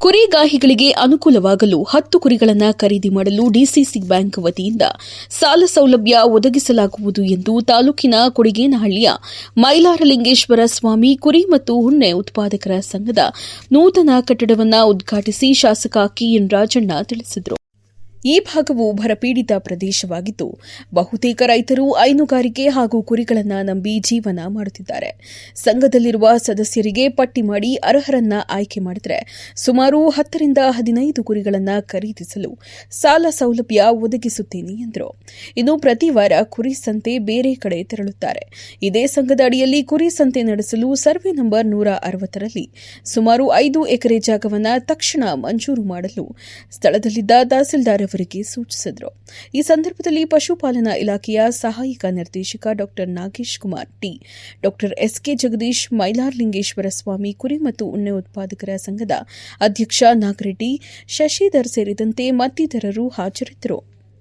ಕುರಿಗಾಹಿಗಳಿಗೆ ಅನುಕೂಲವಾಗಲು 10 ಕುರಿಗಳನ್ನು ಖರೀದಿ ಮಾಡಲು ಡಿಸಿಸಿ ಬ್ಯಾಂಕ್ ವತಿಯಿಂದ ಸಾಲ ಸೌಲಭ್ಯ ಒದಗಿಸಲಾಗುವುದು ಎಂದು ತಾಲೂಕಿನ ಕೊಡಿಗೇನಹಳ್ಳಿಯ ಮೈಲಾರಲಿಂಗೇಶ್ವರ ಸ್ವಾಮಿ ಕುರಿ ಮತ್ತು ಉಣ್ಣೆ ಉತ್ಪಾದಕರ ಸಂಘದ ನೂತನ ಕಟ್ಟಡವನ್ನು ಉದ್ಘಾಟಿಸಿ ಶಾಸಕ ಕೆಎನ್ ರಾಜಣ್ಣ ತಿಳಿಸಿದರು. ಈ ಭಾಗವು ಬರಪೀಡಿತ ಪ್ರದೇಶವಾಗಿದ್ದು, ಬಹುತೇಕ ರೈತರು ಹೈನುಗಾರಿಕೆ ಹಾಗೂ ಕುರಿಗಳನ್ನು ನಂಬಿ ಜೀವನ ಮಾಡುತ್ತಿದ್ದಾರೆ. ಸಂಘದಲ್ಲಿರುವ ಸದಸ್ಯರಿಗೆ ಪಟ್ಟಿ ಮಾಡಿ ಅರ್ಹರನ್ನ ಆಯ್ಕೆ ಮಾಡಿದರೆ ಸುಮಾರು 10 ರಿಂದ 15 ಕುರಿಗಳನ್ನು ಖರೀದಿಸಲು ಸಾಲ ಸೌಲಭ್ಯ ಒದಗಿಸುತ್ತೇನೆ ಎಂದರು. ಇನ್ನು ಪ್ರತಿ ವಾರ ಕುರಿ ಸಂತೆ ಬೇರೆ ಕಡೆ ತೆರಳುತ್ತಾರೆ. ಇದೇ ಸಂಘದ ಅಡಿಯಲ್ಲಿ ಕುರಿ ಸಂತೆ ನಡೆಸಲು ಸರ್ವೆ ನಂಬರ್ 160ರಲ್ಲಿ ಸುಮಾರು 5 ಎಕರೆ ಜಾಗವನ್ನು ತಕ್ಷಣ ಮಂಜೂರು ಮಾಡಲು ಸ್ಥಳದಲ್ಲಿದ್ದ ತಹಸೀಲ್ದಾರ್ ಅವರಿಗೆ ಸೂಚಿಸಿದರು. ಈ ಸಂದರ್ಭದಲ್ಲಿ ಪಶುಪಾಲನಾ ಇಲಾಖೆಯ ಸಹಾಯಕ ನಿರ್ದೇಶಕ ಡಾ ನಾಗೇಶ್ ಕುಮಾರ್ ಟಿ, ಡಾ ಎಸ್ಕೆ ಜಗದೀಶ್, ಮೈಲಾರಲಿಂಗೇಶ್ವರ ಸ್ವಾಮಿ ಕುರಿ ಮತ್ತು ಉಣ್ಣೆ ಉತ್ಪಾದಕರ ಸಂಘದ ಅಧ್ಯಕ್ಷ ನಾಗರೆಡ್ಡಿ, ಶಶಿಧರ್ ಸೇರಿದಂತೆ ಮತ್ತಿತರರು ಹಾಜರಿದ್ದರು.